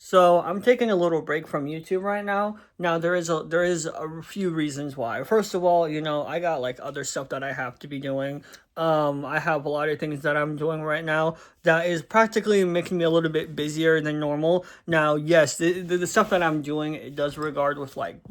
So I'm taking a little break from YouTube right now. Now there is a few reasons why. First of all, I got like other stuff that I have to be doing. I have a lot of things that I'm doing right now that is practically making me a little bit busier than normal. Now, yes, the stuff that I'm doing, it does regard with like,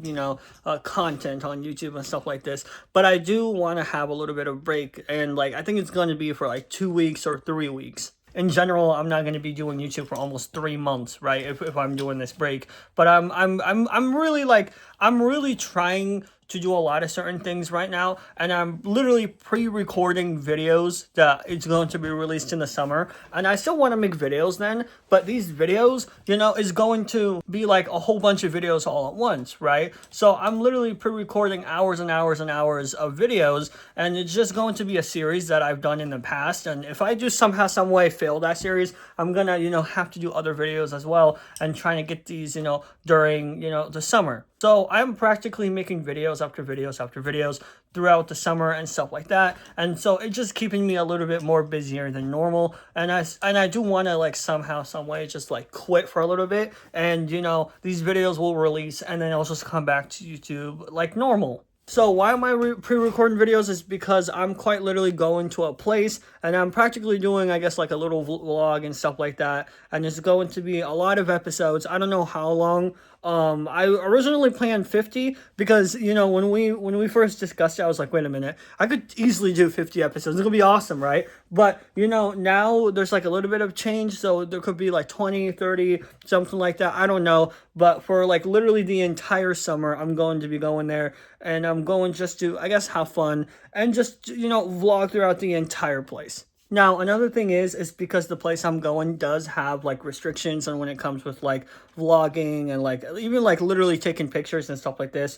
content on YouTube and stuff like this. But I do want to have a little bit of break, and like I think it's going to be for like 2 weeks or 3 weeks. In general, I'm not going to be doing YouTube for almost 3 months, right? If I'm doing this break, but I'm really trying to do a lot of certain things right now, and I'm literally pre-recording videos that it's going to be released in the summer, and I still want to make videos then, but these videos, is going to be like a whole bunch of videos all at once, right? So I'm literally pre-recording hours and hours and hours of videos, and it's just going to be a series that I've done in the past, and if I do somehow, some way fail that series, I'm gonna, have to do other videos as well, and trying to get these, during, the summer. So I'm practically making videos after videos after videos throughout the summer and stuff like that. And so it's just keeping me a little bit more busier than normal. And I do want to like somehow, some way just like quit for a little bit. And these videos will release and then I'll just come back to YouTube like normal. So why am I pre-recording videos is because I'm quite literally going to a place and I'm practically doing, I guess, like a little vlog and stuff like that. And it's going to be a lot of episodes. I don't know how long. I originally planned 50 because, when we first discussed it, I was like, wait a minute, I could easily do 50 episodes. It's gonna be awesome, right? But, now there's like a little bit of change. So there could be like 20, 30, something like that. I don't know. But for like literally the entire summer, I'm going to be going there and I'm going just to, I guess, have fun and just, vlog throughout the entire place. Now, another thing is because the place I'm going does have like restrictions on when it comes with like vlogging and like even like literally taking pictures and stuff like this.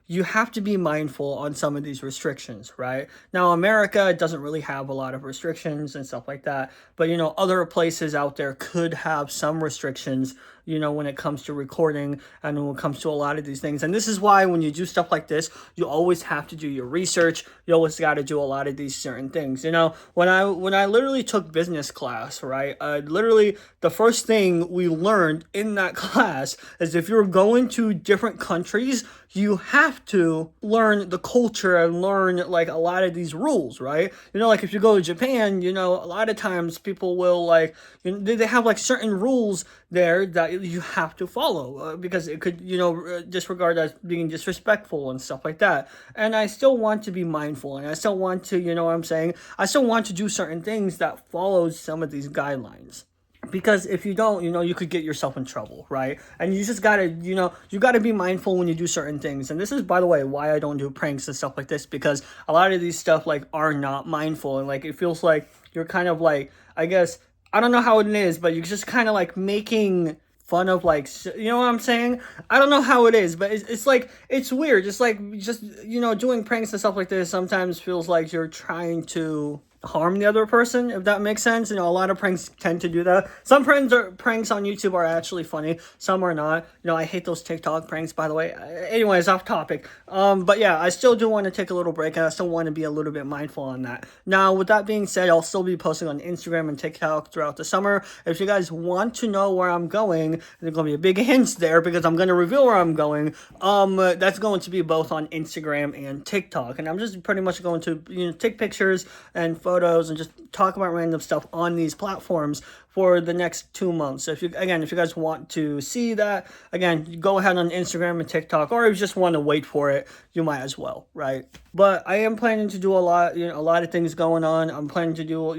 You have to be mindful on some of these restrictions, right? Now, America doesn't really have a lot of restrictions and stuff like that, but other places out there could have some restrictions, when it comes to recording and when it comes to a lot of these things. And this is why when you do stuff like this, you always have to do your research. You always got to do a lot of these certain things. When I literally took business class, right? Literally the first thing we learned in that class is if you're going to different countries, you have to learn the culture and learn like a lot of these rules, right? Like if you go to Japan, a lot of times people will like, they have like certain rules there that you have to follow because it could, disregard as being disrespectful and stuff like that. And I still want to be mindful and I still want to, what I'm saying? I still want to do certain things that follows some of these guidelines. Because if you don't, you could get yourself in trouble, right? And you just gotta, you gotta be mindful when you do certain things. And this is, by the way, why I don't do pranks and stuff like this, because a lot of these stuff, like, are not mindful. And, like, it feels like you're kind of, like, I guess, I don't know how it is, but you're just kind of, like, making fun of, like, you know what I'm saying? I don't know how it is, but it's like, it's weird. It's like, just, doing pranks and stuff like this sometimes feels like you're trying to harm the other person, if that makes sense. A lot of pranks tend to do that. Some pranks on YouTube are actually funny, some are not. I hate those TikTok pranks, by the way. Anyways, off topic. But yeah, I still do want to take a little break and I still want to be a little bit mindful on that. Now, with that being said, I'll still be posting on Instagram and TikTok throughout the summer. If you guys want to know where I'm going, there's going to be a big hint there because I'm going to reveal where I'm going. That's going to be both on Instagram and TikTok, and I'm just pretty much going to take pictures and photos and just talk about random stuff on these platforms for the next 2 months. If you guys want to see that, again, go ahead on Instagram and TikTok, or if you just want to wait for it, you might as well, right? But I am planning to do a lot of things going on. I'm planning to do,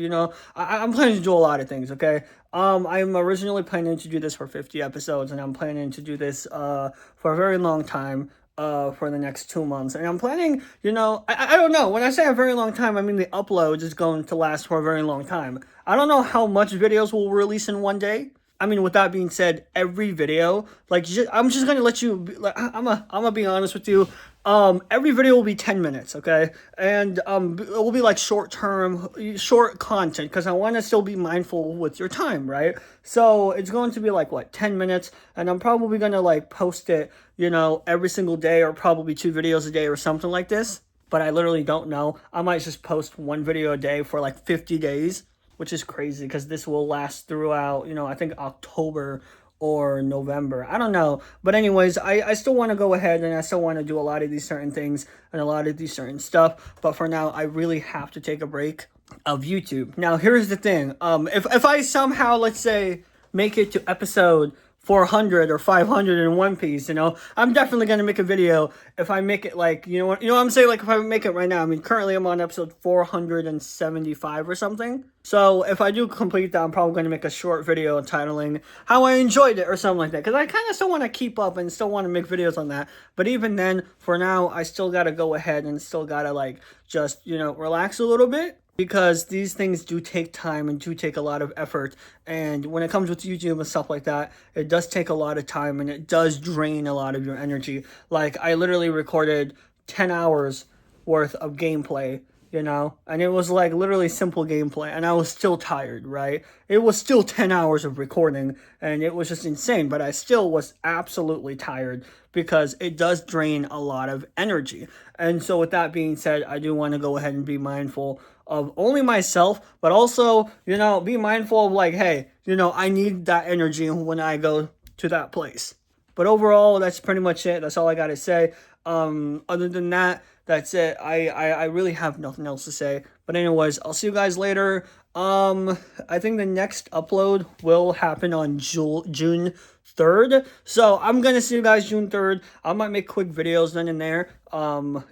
I'm planning to do a lot of things, okay? I'm originally planning to do this for 50 episodes, and I'm planning to do this for a very long time. For the next 2 months, and I'm planning, I don't know, when I say a very long time, I mean the uploads is going to last for a very long time. I don't know how much videos we'll release in one day. I mean, with that being said, every video, like, I'm just gonna let you, like, I'm gonna be honest with you. Every video will be 10 minutes, okay? And it will be like short content because I want to still be mindful with your time, right? So it's going to be like, what, 10 minutes, and I'm probably gonna like post it, every single day, or probably 2 videos a day or something like this. But I literally don't know. I might just post 1 video a day for like 50 days, which is crazy because this will last throughout, I think October or November. I don't know. But anyways, I still want to go ahead and I still want to do a lot of these certain things and a lot of these certain stuff. But for now, I really have to take a break of YouTube. Now, here's the thing. If I somehow, let's say, make it to episode 400 or 500 in One Piece, I'm definitely going to make a video if I make it, like, you know what I'm saying? Like, if I make it right now, I mean, currently I'm on episode 475 or something. So if I do complete that, I'm probably going to make a short video entitling how I enjoyed it or something like that. Because I kind of still want to keep up and still want to make videos on that. But even then, for now, I still got to go ahead and still got to, like, just, relax a little bit. Because these things do take time and do take a lot of effort. And when it comes with YouTube and stuff like that, it does take a lot of time and it does drain a lot of your energy. Like, I literally recorded 10 hours worth of gameplay, and it was like literally simple gameplay, and I was still tired, right? It was still 10 hours of recording, and it was just insane, but I still was absolutely tired because it does drain a lot of energy. And so with that being said, I do want to go ahead and be mindful of only myself, but also, be mindful of, like, hey, I need that energy when I go to that place. But overall, that's pretty much it. That's all I got to say. Other than that, that's it. I really have nothing else to say. But anyways, I'll see you guys later. I think the next upload will happen on June 3rd. So I'm going to see you guys June 3rd. I might make quick videos then and there,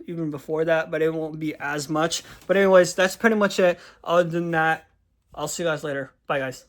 even before that, but it won't be as much. But anyways, that's pretty much it. Other than that, I'll see you guys later. Bye, guys.